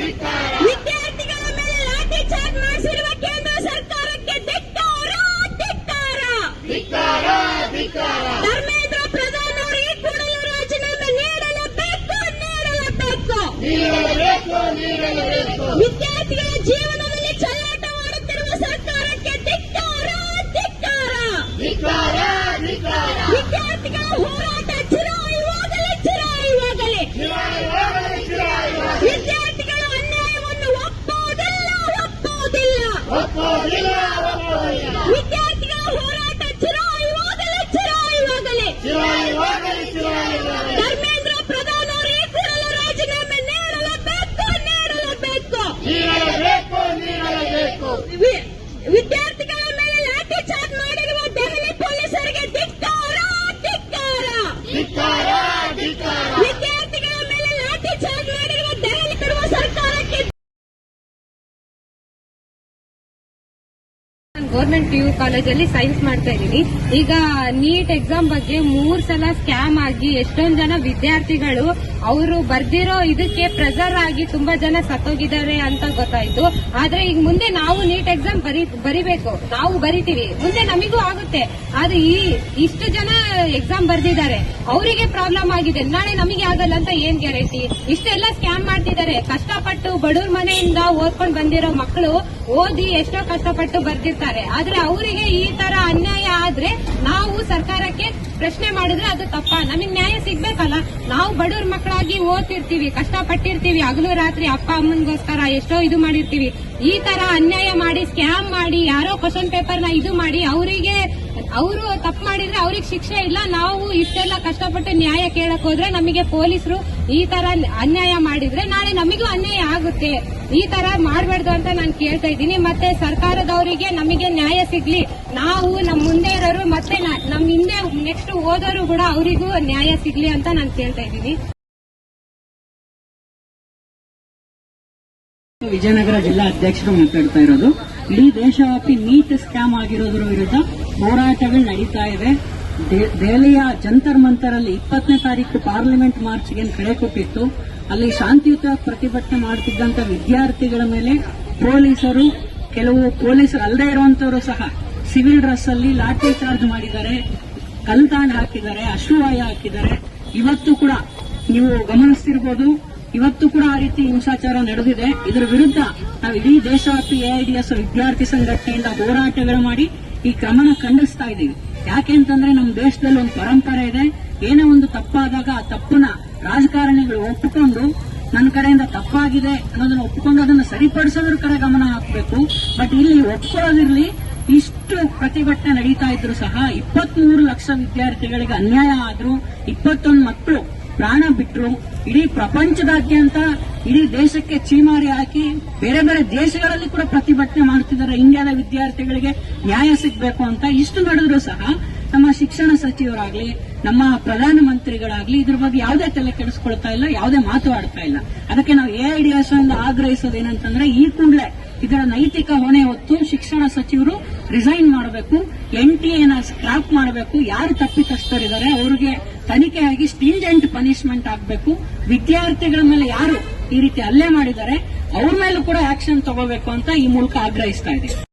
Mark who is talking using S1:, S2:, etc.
S1: ವಿದ್ಯಾರ್ಥಿಗಳ ಮೇಲೆ ಲಾಠಿ ಚಾರ್ಜ್ ಮಾಡಿಸಿರುವ ಕೇಂದ್ರ ಸರ್ಕಾರಕ್ಕೆ ಧಿಕ್ಕಾರ. ಧರ್ಮೇಂದ್ರ ಪ್ರಧಾನ್ ಅವರು ಈ ಕೂಡಲೇ ರಾಜೀನಾಮೆ ನೀಡಲೇಬೇಕು. ವಿದ್ಯಾರ್ಥಿಗಳ ಜೀವನದಲ್ಲಿ ಚೆಲ್ಲಾಟವಾಡುತ್ತಿರುವ ಸರ್ಕಾರಕ್ಕೆ ಧಿಕ್ಕಾರ. ವಿದ್ಯಾರ್ಥಿಗಳ ಹೋರಾಟ ಚಿರಾಯುವಾಗಲಿ. ವಿದ್ಯಾರ್ಥಿಗಳ ಅನ್ಯಾಯವನ್ನು ಒಪ್ಪುವುದಿಲ್ಲ. ವಿದ್ಯಾರ್ಥಿಗಳ ಹೋರಾಟ ಚಿರಾಯುವಾಗಲಿ. ಧರ್ಮೇಂದ್ರ ಪ್ರಧಾನ್ ಅವರು ಈ ಕೂಡಲೇ ರಾಜೀನಾಮೆ ನೀಡಲೇಬೇಕು. ವಿದ್ಯಾರ್ಥಿಗಳ ಮೇಲೆ ಲಾಠಿ ಚಾರ್ಜ್ ಮಾಡಿರುವ ದೆಹಲಿ ಪೊಲೀಸರಿಗೆ ಧಿಕ್ಕಾರ. ವಿದ್ಯಾರ್ಥಿಗಳ ಮೇಲೆ ಲಾಠಿ ಚಾರ್ಜ್ ಮಾಡಿರುವ ದೆಹಲಿ ಸರ್ಕಾರಕ್ಕೆ.
S2: ಗೌರ್ಮೆಂಟ್ PU ಕಾಲೇಜಲ್ಲಿ ಸೈನ್ಸ್ ಮಾಡ್ತಾ ಇದ್ದೀನಿ. ಈಗ ನೀಟ್ ಎಕ್ಸಾಮ್ ಬಗ್ಗೆ 3 ಸಲ ಸ್ಕ್ಯಾಮ್ ಆಗಿ ಎಷ್ಟೊಂದು ಜನ ವಿದ್ಯಾರ್ಥಿಗಳು ಅವರು ಬರ್ದಿರೋ ಇದಕ್ಕೆ ಪ್ರೆಸರ್ ಆಗಿ ತುಂಬಾ ಜನ ಸತ್ತೋಗಿದ್ದಾರೆ ಅಂತ ಗೊತ್ತಾಯ್ತು. ಆದ್ರೆ ಈಗ ಮುಂದೆ ನಾವು ನೀಟ್ ಎಕ್ಸಾಮ್ ಬರಿಬೇಕು, ನಾವು ಬರಿತೀವಿ, ಮುಂದೆ ನಮಗೂ ಆಗುತ್ತೆ. ಆದ್ರೆ ಇಷ್ಟು ಜನ ಎಕ್ಸಾಮ್ ಬರ್ದಿದ್ದಾರೆ, ಅವರಿಗೆ ಪ್ರಾಬ್ಲಮ್ ಆಗಿದೆ, ನಾಳೆ ನಮಗೆ ಆಗಲ್ಲ ಅಂತ ಏನ್ ಗ್ಯಾರಂಟಿ? ಇಷ್ಟೆಲ್ಲ ಸ್ಕ್ಯಾಮ್ ಮಾಡ್ತಿದ್ದಾರೆ. ಕಷ್ಟಪಟ್ಟು ಬಡವ್ರ ಮನೆಯಿಂದ ಓದ್ಕೊಂಡು ಬಂದಿರೋ ಮಕ್ಕಳು ಓದಿ ಎಷ್ಟೋ ಕಷ್ಟಪಟ್ಟು ಬರ್ದಿರ್ತಾರೆ. ಆದ್ರೆ ಅವರಿಗೆ ಈ ತರ ಅನ್ಯಾಯ ಆದ್ರೆ ನಾವು ಸರ್ಕಾರಕ್ಕೆ ಪ್ರಶ್ನೆ ಮಾಡಿದ್ರೆ ಅದು ತಪ್ಪ? ನಮಗ್ ನ್ಯಾಯ ಸಿಗ್ಬೇಕಲ್ಲ. ನಾವು ಬಡವ್ರ ಮಕ್ಕಳಾಗಿ ಓದ್ತಿರ್ತೀವಿ, ಕಷ್ಟಪಟ್ಟಿರ್ತೀವಿ, ಹಗಲು ರಾತ್ರಿ ಅಪ್ಪ ಅಮ್ಮನ್ಗೋಸ್ಕರ ಎಷ್ಟೋ ಇದು ಮಾಡಿರ್ತೀವಿ. ಈ ತರ ಅನ್ಯಾಯ ಮಾಡಿ ಸ್ಕ್ಯಾಮ್ ಮಾಡಿ ಯಾರೋ ಕ್ವಶನ್ ಪೇಪರ್ ನ ಇದು ಮಾಡಿ ಅವರು ತಪ್ಪು ಮಾಡಿದ್ರೆ ಅವ್ರಿಗೆ ಶಿಕ್ಷೆ ಇಲ್ಲ. ನಾವು ಇಷ್ಟೆಲ್ಲ ಕಷ್ಟಪಟ್ಟು ನ್ಯಾಯ ಕೇಳಕ್ ಹೋದ್ರೆ ನಮಗೆ ಪೊಲೀಸರು ಈ ತರ ಅನ್ಯಾಯ ಮಾಡಿದ್ರೆ ನಾಳೆ ನಮಗೂ ಅನ್ಯಾಯ ಆಗುತ್ತೆ. ಈ ತರ ಮಾಡಬಾರ್ದು ಅಂತ ನಾನು ಕೇಳ್ತಾ ಇದ್ದೀನಿ. ಮತ್ತೆ ಸರ್ಕಾರದವರಿಗೆ ನಮಗೆ ನ್ಯಾಯ ಸಿಗ್ಲಿ, ನಾವು ನಮ್ಮ ಮುಂದೆ ಇರೋರು ಮತ್ತೆ ನಮ್ಮ ಹಿಂದೆ ನೆಕ್ಸ್ಟ್ ಓದೋರು ಕೂಡ ಅವರಿಗೂ ನ್ಯಾಯ ಸಿಗ್ಲಿ ಅಂತ ನಾನು ಕೇಳ್ತಾ ಇದ್ದೀನಿ.
S3: ವಿಜಯನಗರ ಜಿಲ್ಲಾ ಅಧ್ಯಕ್ಷರು ಮಾತಾಡ್ತಾ ಇರೋದು. ಇಡೀ ದೇಶವ್ಯಾಪಿ ನೀಟ್ ಸ್ಕ್ಯಾಮ್ ಆಗಿರೋದ್ರ ವಿರುದ್ಧ ಹೋರಾಟಗಳು ನಡೀತಾ ಇದೆ. ದೆಹಲಿಯ ಜಂತರ್ ಮಂತರ್ ಅಲ್ಲಿ 20ನೇ ತಾರೀಕು ಪಾರ್ಲಿಮೆಂಟ್ ಮಾರ್ಚ್ಗೆ ಕರೆ ಕೊಟ್ಟಿತ್ತು. ಅಲ್ಲಿ ಶಾಂತಿಯುತ ಪ್ರತಿಭಟನೆ ಮಾಡುತ್ತಿದ್ದಂತ ವಿದ್ಯಾರ್ಥಿಗಳ ಮೇಲೆ ಪೊಲೀಸರು, ಕೆಲವು ಪೊಲೀಸರು ಅಲ್ಲದೆ ಇರುವಂತವರು ಸಹ ಸಿವಿಲ್ ಡ್ರೆಸ್ ಅಲ್ಲಿ ಲಾಠಿ ಚಾರ್ಜ್ ಮಾಡಿದ್ದಾರೆ, ಕಲ್ತಾಂಡ್ ಹಾಕಿದ್ದಾರೆ, ಅಶ್ರುವಾಯ ಹಾಕಿದ್ದಾರೆ. ಇವತ್ತು ಕೂಡ ನೀವು ಗಮನಿಸ್ತಿರ್ಬೋದು, ಇವತ್ತು ಕೂಡ ಆ ರೀತಿ ಹಿಂಸಾಚಾರ ನಡೆದಿದೆ. ಇದರ ವಿರುದ್ಧ ನಾವು ಇಡೀ ದೇಶವ್ಯಾಪಿ AIDS ವಿದ್ಯಾರ್ಥಿ ಸಂಘಟನೆಯಿಂದ ಹೋರಾಟಗಳು ಮಾಡಿ ಈ ಕ್ರಮನ ಖಂಡಿಸ್ತಾ ಇದ್ದೀವಿ. ಯಾಕೆ ಅಂತಂದ್ರೆ ನಮ್ಮ ದೇಶದಲ್ಲಿ ಒಂದು ಪರಂಪರೆ ಇದೆ. ಏನೋ ಒಂದು ತಪ್ಪಾದಾಗ ಆ ತಪ್ಪನ್ನ ರಾಜಕಾರಣಿಗಳು ಒಪ್ಪಿಕೊಂಡು ನನ್ನ ಕಡೆಯಿಂದ ತಪ್ಪಾಗಿದೆ ಅನ್ನೋದನ್ನ ಒಪ್ಪಿಕೊಂಡು ಅದನ್ನ ಸರಿಪಡಿಸೋದ್ರ ಕಡೆ ಗಮನ ಹಾಕಬೇಕು. ಬಟ್ ಇಲ್ಲಿ ಒಪ್ಕೊಳ್ಳೋದಿರ್ಲಿ, ಇಷ್ಟು ಪ್ರತಿಭಟನೆ ನಡೀತಾ ಇದ್ರು ಸಹ 23 ಲಕ್ಷ ವಿದ್ಯಾರ್ಥಿಗಳಿಗೆ ಅನ್ಯಾಯ ಆದ್ರೂ, 21 ಮಕ್ಕಳು ಪ್ರಾಣ ಬಿಟ್ರು. ಇಡೀ ಪ್ರಪಂಚದಾದ್ಯಂತ ಇಡೀ ದೇಶಕ್ಕೆ ಚೀಮಾರಿ ಹಾಕಿ ಬೇರೆ ಬೇರೆ ದೇಶಗಳಲ್ಲಿ ಕೂಡ ಪ್ರತಿಭಟನೆ ಮಾಡ್ತಿದ್ದಾರೆ. ಇಂಡಿಯಾದ ವಿದ್ಯಾರ್ಥಿಗಳಿಗೆ ನ್ಯಾಯ ಸಿಗಬೇಕು ಅಂತ. ಇಷ್ಟು ನಡೆದ್ರು ಸಹ ನಮ್ಮ ಶಿಕ್ಷಣ ಸಚಿವರಾಗ್ಲಿ, ನಮ್ಮ ಪ್ರಧಾನಮಂತ್ರಿಗಳಾಗ್ಲಿ ಇದ್ರ ಬಗ್ಗೆ ಯಾವುದೇ ತಲೆ ಕೆಡಿಸ್ಕೊಳ್ತಾ ಇಲ್ಲ, ಯಾವುದೇ ಮಾತು ಆಡ್ತಾ ಇಲ್ಲ. ಅದಕ್ಕೆ ನಾವು AIDS ಆಗ್ರಹಿಸೋದೇನಂತಂದ್ರೆ ಈ ಕೂಡಲೇ ಇದರ ನೈತಿಕ ಹೊಣೆ ಹೊತ್ತು ಶಿಕ್ಷಣ ಸಚಿವರು ರಿಸೈನ್ ಮಾಡಬೇಕು, NTA ಸ್ಕ್ರಾಪ್ ಮಾಡಬೇಕು. ಯಾರು ತಪ್ಪಿತಸ್ಥರಿದ್ದಾರೆ ಅವರಿಗೆ ತನಿಖೆಯಾಗಿ ಸ್ಟಿಂಜೆಂಟ್ ಪನಿಷ್ಮೆಂಟ್ ಆಗಬೇಕು. ವಿದ್ಯಾರ್ಥಿಗಳ ಮೇಲೆ ಯಾರು ಈ ರೀತಿ ಹಲ್ಲೆ ಮಾಡಿದ್ದಾರೆ ಅವ್ರ ಮೇಲೂ ಕೂಡ ಆಕ್ಷನ್ ತಗೋಬೇಕು ಅಂತ ಈ ಮೂಲಕ ಆಗ್ರಹಿಸ್ತಾ ಇದೆ.